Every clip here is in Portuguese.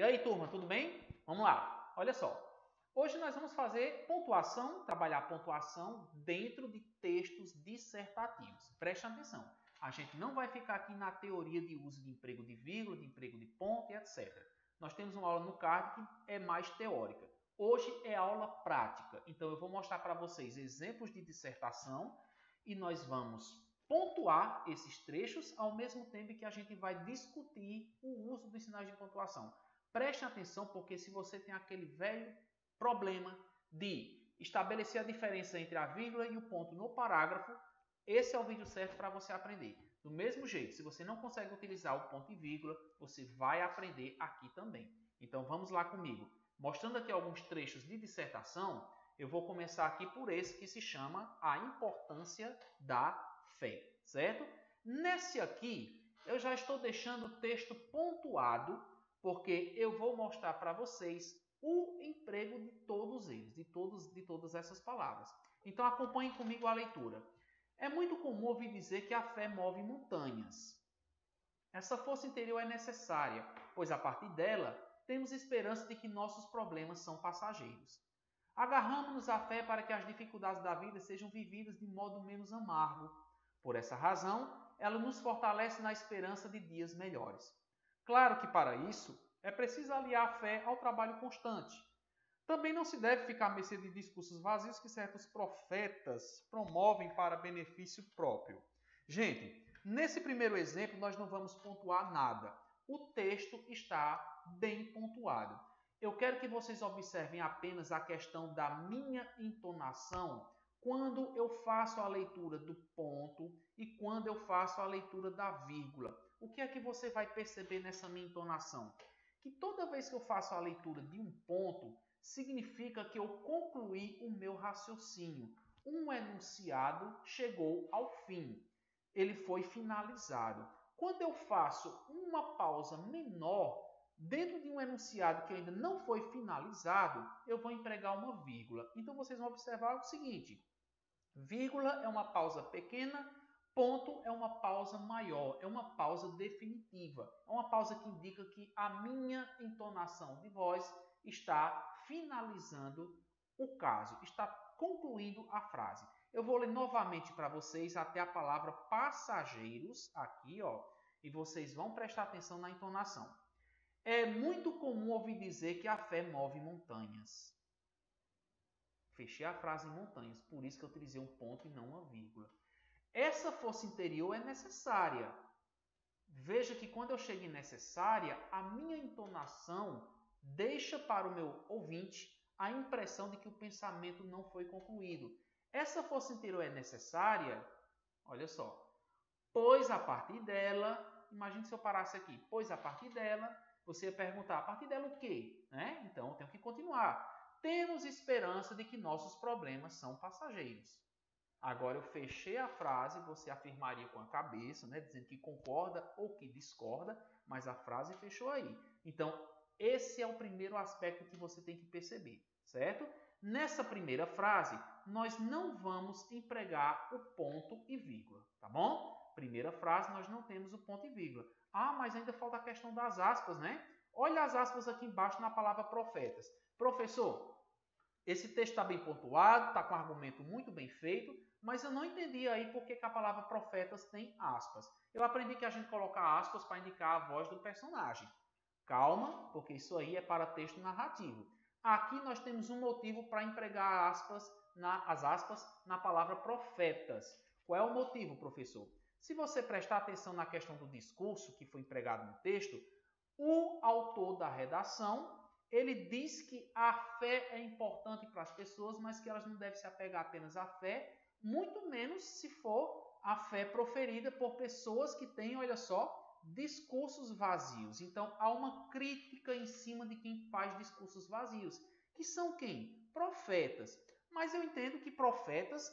E aí, turma, tudo bem? Vamos lá. Olha só. Hoje nós vamos fazer pontuação, trabalhar pontuação dentro de textos dissertativos. Preste atenção. A gente não vai ficar aqui na teoria de uso de emprego de vírgula, de emprego de ponto e etc. Nós temos uma aula no card que é mais teórica. Hoje é aula prática. Então eu vou mostrar para vocês exemplos de dissertação e nós vamos pontuar esses trechos ao mesmo tempo que a gente vai discutir o uso dos sinais de pontuação. Preste atenção, porque se você tem aquele velho problema de estabelecer a diferença entre a vírgula e o ponto no parágrafo, esse é o vídeo certo para você aprender. Do mesmo jeito, se você não consegue utilizar o ponto e vírgula, você vai aprender aqui também. Então vamos lá comigo. Mostrando aqui alguns trechos de dissertação, eu vou começar aqui por esse que se chama A Importância da Fé, certo? Nesse aqui, eu já estou deixando o texto pontuado, porque eu vou mostrar para vocês o emprego de todos eles, de todas essas palavras. Então acompanhem comigo a leitura. É muito comum ouvir dizer que a fé move montanhas. Essa força interior é necessária, pois a partir dela temos esperança de que nossos problemas são passageiros. Agarramos-nos à fé para que as dificuldades da vida sejam vividas de modo menos amargo. Por essa razão, ela nos fortalece na esperança de dias melhores. Claro que para isso é preciso aliar a fé ao trabalho constante. Também não se deve ficar à mercê de discursos vazios que certos profetas promovem para benefício próprio. Gente, nesse primeiro exemplo nós não vamos pontuar nada. O texto está bem pontuado. Eu quero que vocês observem apenas a questão da minha entonação quando eu faço a leitura do ponto e quando eu faço a leitura da vírgula. O que é que você vai perceber nessa minha entonação? Que toda vez que eu faço a leitura de um ponto, significa que eu concluí o meu raciocínio. Um enunciado chegou ao fim. Ele foi finalizado. Quando eu faço uma pausa menor, dentro de um enunciado que ainda não foi finalizado, eu vou empregar uma vírgula. Então vocês vão observar o seguinte: vírgula é uma pausa pequena, ponto é uma pausa maior, é uma pausa definitiva. É uma pausa que indica que a minha entonação de voz está finalizando o caso, está concluindo a frase. Eu vou ler novamente para vocês até a palavra passageiros, aqui, ó, e vocês vão prestar atenção na entonação. É muito comum ouvir dizer que a fé move montanhas. Fechei a frase em montanhas, por isso que eu utilizei um ponto e não uma vírgula. Essa força interior é necessária. Veja que quando eu chego em necessária, a minha entonação deixa para o meu ouvinte a impressão de que o pensamento não foi concluído. Essa força interior é necessária, olha só, pois a partir dela, imagine se eu parasse aqui, pois a partir dela, você ia perguntar, a partir dela o quê? Né? Então eu tenho que continuar. Temos esperança de que nossos problemas são passageiros. Agora eu fechei a frase, você afirmaria com a cabeça, né, dizendo que concorda ou que discorda, mas a frase fechou aí. Então, esse é o primeiro aspecto que você tem que perceber, certo? Nessa primeira frase, nós não vamos empregar o ponto e vírgula, tá bom? Primeira frase, nós não temos o ponto e vírgula. Ah, mas ainda falta a questão das aspas, né? Olha as aspas aqui embaixo na palavra profetas. Professor, esse texto está bem pontuado, está com um argumento muito bem feito, mas eu não entendi aí por que a palavra profetas tem aspas. Eu aprendi que a gente coloca aspas para indicar a voz do personagem. Calma, porque isso aí é para texto narrativo. Aqui nós temos um motivo para empregar as aspas na palavra profetas. Qual é o motivo, professor? Se você prestar atenção na questão do discurso que foi empregado no texto, o autor da redação, ele diz que a fé é importante para as pessoas, mas que elas não devem se apegar apenas à fé, muito menos se for a fé proferida por pessoas que têm, olha só, discursos vazios. Então, há uma crítica em cima de quem faz discursos vazios. Que são quem? Profetas. Mas eu entendo que profetas,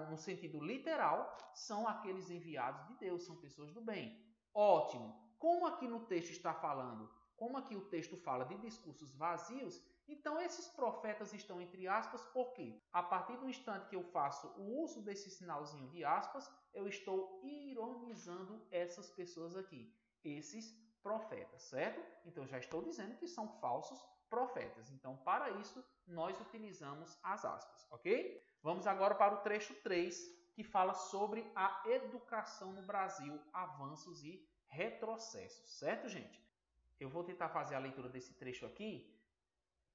no sentido literal, são aqueles enviados de Deus, são pessoas do bem. Ótimo. Como aqui no texto está falando, como aqui o texto fala de discursos vazios, então esses profetas estão entre aspas, porque a partir do instante que eu faço o uso desse sinalzinho de aspas, eu estou ironizando essas pessoas aqui, esses profetas, certo? Então, já estou dizendo que são falsos profetas. Então, para isso, nós utilizamos as aspas, ok? Vamos agora para o trecho 3, que fala sobre a educação no Brasil, avanços e retrocessos, certo, gente? Eu vou tentar fazer a leitura desse trecho aqui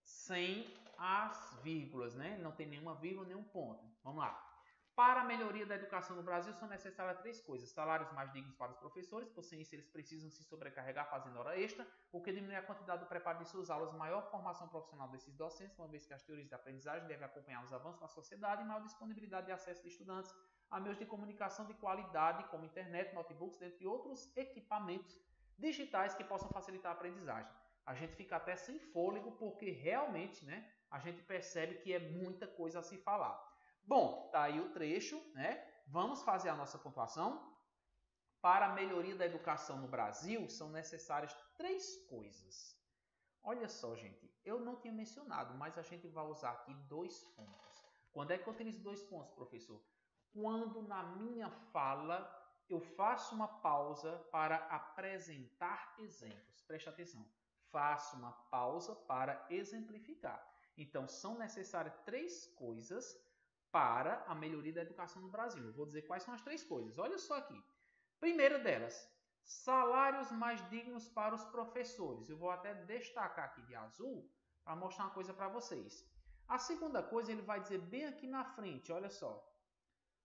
sem as vírgulas, né? Não tem nenhuma vírgula, nenhum ponto. Vamos lá. Para a melhoria da educação no Brasil, são necessárias 3 coisas. Salários mais dignos para os professores, por sem isso eles precisam se sobrecarregar fazendo hora extra, o que diminui a quantidade do preparo de suas aulas, maior formação profissional desses docentes, uma vez que as teorias de aprendizagem devem acompanhar os avanços na sociedade e maior disponibilidade de acesso de estudantes a meios de comunicação de qualidade, como internet, notebooks, dentre outros equipamentos digitais que possam facilitar a aprendizagem. A gente fica até sem fôlego, porque realmente, né, a gente percebe que é muita coisa a se falar. Bom, tá aí o trecho, né? Vamos fazer a nossa pontuação. Para a melhoria da educação no Brasil, são necessárias 3 coisas. Olha só, gente, eu não tinha mencionado, mas a gente vai usar aqui 2 pontos. Quando é que eu utilizo 2 pontos, professor? Quando na minha fala eu faço uma pausa para apresentar exemplos. Preste atenção. Faço uma pausa para exemplificar. Então, são necessárias 3 coisas para a melhoria da educação no Brasil. Eu vou dizer quais são as 3 coisas. Olha só aqui. Primeira delas, salários mais dignos para os professores. Eu vou até destacar aqui de azul para mostrar uma coisa para vocês. A segunda coisa, ele vai dizer bem aqui na frente, olha só.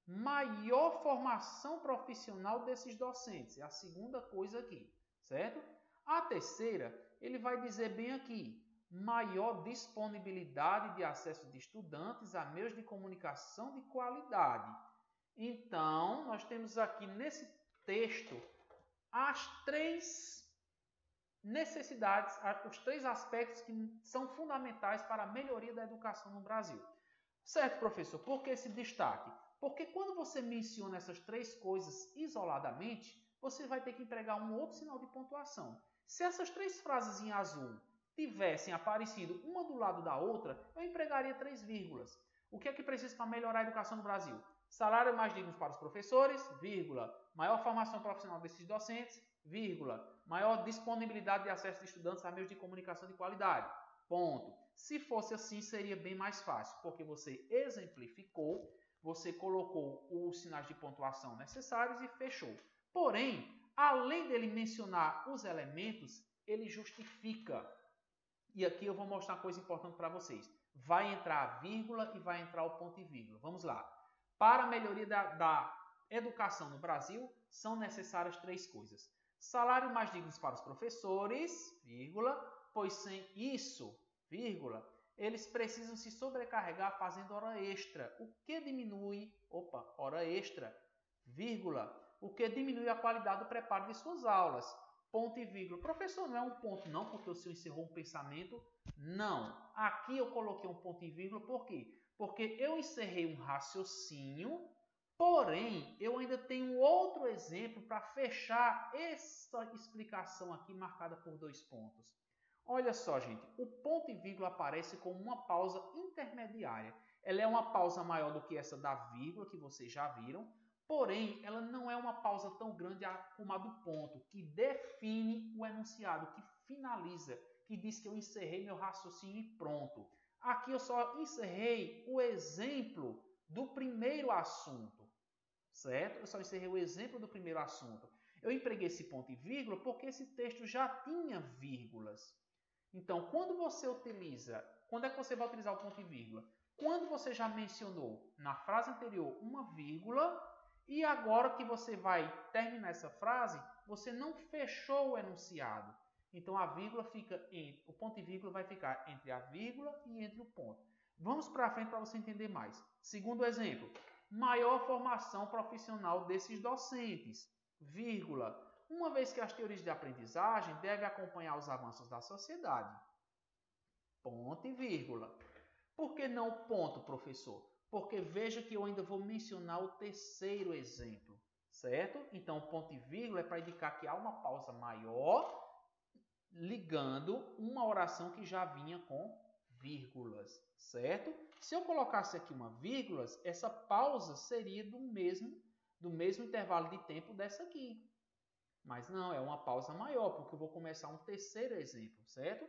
Maior formação profissional desses docentes. É a segunda coisa aqui, certo? A terceira, ele vai dizer bem aqui, maior disponibilidade de acesso de estudantes a meios de comunicação de qualidade. Então, nós temos aqui nesse texto as 3 necessidades, os 3 aspectos que são fundamentais para a melhoria da educação no Brasil. Certo, professor? Por que esse destaque? Porque quando você menciona essas 3 coisas isoladamente, você vai ter que empregar um outro sinal de pontuação. Se essas 3 frases em azul tivessem aparecido uma do lado da outra, eu empregaria 3 vírgulas. O que é que precisa para melhorar a educação no Brasil? Salário mais digno para os professores, vírgula. Maior formação profissional desses docentes, vírgula. Maior disponibilidade de acesso de estudantes a meios de comunicação de qualidade. Ponto. Se fosse assim, seria bem mais fácil, porque você exemplificou, você colocou os sinais de pontuação necessários e fechou. Porém, além dele mencionar os elementos, ele justifica. E aqui eu vou mostrar uma coisa importante para vocês. Vai entrar a vírgula e vai entrar o ponto e vírgula. Vamos lá. Para a melhoria da educação no Brasil, são necessárias 3 coisas. Salário mais dignos para os professores, vírgula, pois sem isso, vírgula, eles precisam se sobrecarregar fazendo hora extra, o que diminui, hora extra, vírgula, o que diminui a qualidade do preparo de suas aulas. Ponto e vírgula. Professor, não é um ponto não, porque o senhor encerrou um pensamento? Não. Aqui eu coloquei um ponto e vírgula, por quê? Porque eu encerrei um raciocínio, porém, eu ainda tenho outro exemplo para fechar essa explicação aqui marcada por 2 pontos. Olha só, gente, o ponto e vírgula aparece como uma pausa intermediária. Ela é uma pausa maior do que essa da vírgula, que vocês já viram, porém, ela não é uma pausa tão grande como a do ponto, que define o enunciado, que finaliza, que diz que eu encerrei meu raciocínio e pronto. Aqui eu só encerrei o exemplo do primeiro assunto, certo? Eu só encerrei o exemplo do primeiro assunto. Eu empreguei esse ponto e vírgula porque esse texto já tinha vírgulas. Então, quando é que você vai utilizar o ponto e vírgula? Quando você já mencionou na frase anterior uma vírgula e agora que você vai terminar essa frase, você não fechou o enunciado. Então, o ponto e vírgula vai ficar entre a vírgula e entre o ponto. Vamos para frente para você entender mais. Segundo exemplo, maior formação profissional desses docentes, vírgula, uma vez que as teorias de aprendizagem devem acompanhar os avanços da sociedade. Ponto e vírgula. Por que não ponto, professor? Porque veja que eu ainda vou mencionar o terceiro exemplo, certo? Então, ponto e vírgula é para indicar que há uma pausa maior ligando uma oração que já vinha com vírgulas, certo? Se eu colocasse aqui uma vírgula, essa pausa seria do mesmo intervalo de tempo dessa aqui. Mas não, é uma pausa maior, porque eu vou começar um terceiro exemplo, certo?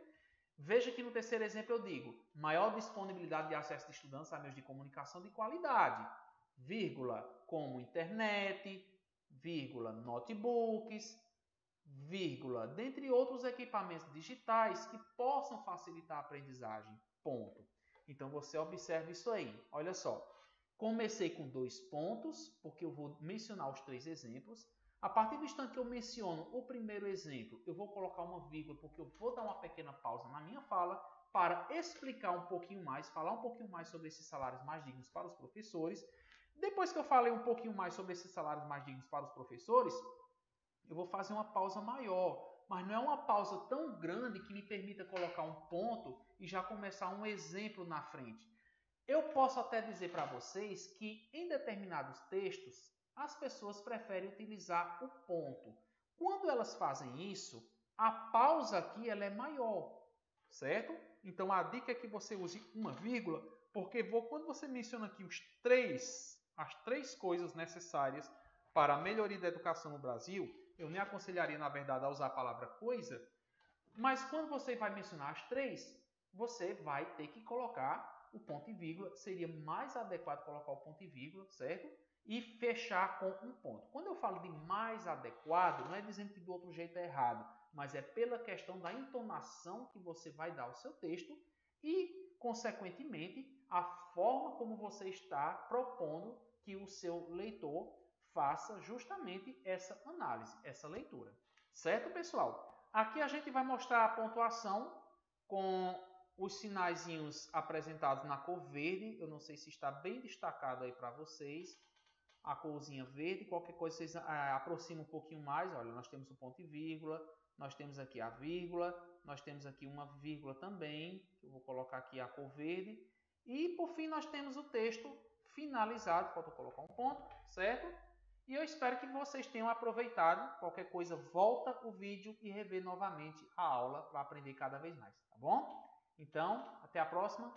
Veja que no terceiro exemplo eu digo maior disponibilidade de acesso de estudantes a meios de comunicação de qualidade, vírgula, como internet, vírgula, notebooks, vírgula, dentre outros equipamentos digitais que possam facilitar a aprendizagem, ponto. Então você observa isso aí, olha só. Comecei com 2 pontos, porque eu vou mencionar os 3 exemplos. A partir do instante que eu menciono o primeiro exemplo, eu vou colocar uma vírgula, porque eu vou dar uma pequena pausa na minha fala para explicar um pouquinho mais, falar um pouquinho mais sobre esses salários mais dignos para os professores. Depois que eu falei um pouquinho mais sobre esses salários mais dignos para os professores, eu vou fazer uma pausa maior, mas não é uma pausa tão grande que me permita colocar um ponto e já começar um exemplo na frente. Eu posso até dizer para vocês que em determinados textos, as pessoas preferem utilizar o ponto. Quando elas fazem isso, a pausa aqui ela é maior, certo? Então a dica é que você use uma vírgula, porque quando você menciona aqui as 3 coisas necessárias para a melhoria da educação no Brasil, eu nem aconselharia, na verdade, a usar a palavra coisa, mas quando você vai mencionar as 3, você vai ter que colocar o ponto e vírgula, seria mais adequado colocar o ponto e vírgula, certo? E fechar com um ponto. Quando eu falo de mais adequado, não é dizendo que do outro jeito é errado, mas é pela questão da entonação que você vai dar ao seu texto e, consequentemente, a forma como você está propondo que o seu leitor faça justamente essa análise, essa leitura. Certo, pessoal? Aqui a gente vai mostrar a pontuação com os sinaizinhos apresentados na cor verde. Eu não sei se está bem destacado aí para vocês. A corzinha verde, qualquer coisa vocês aproximam um pouquinho mais. Olha, nós temos o ponto e vírgula, nós temos aqui a vírgula, nós temos aqui uma vírgula também, que eu vou colocar aqui a cor verde. E por fim nós temos o texto finalizado, falta colocar um ponto, certo? E eu espero que vocês tenham aproveitado. Qualquer coisa, volta o vídeo e revê novamente a aula para aprender cada vez mais, tá bom? Então, até a próxima.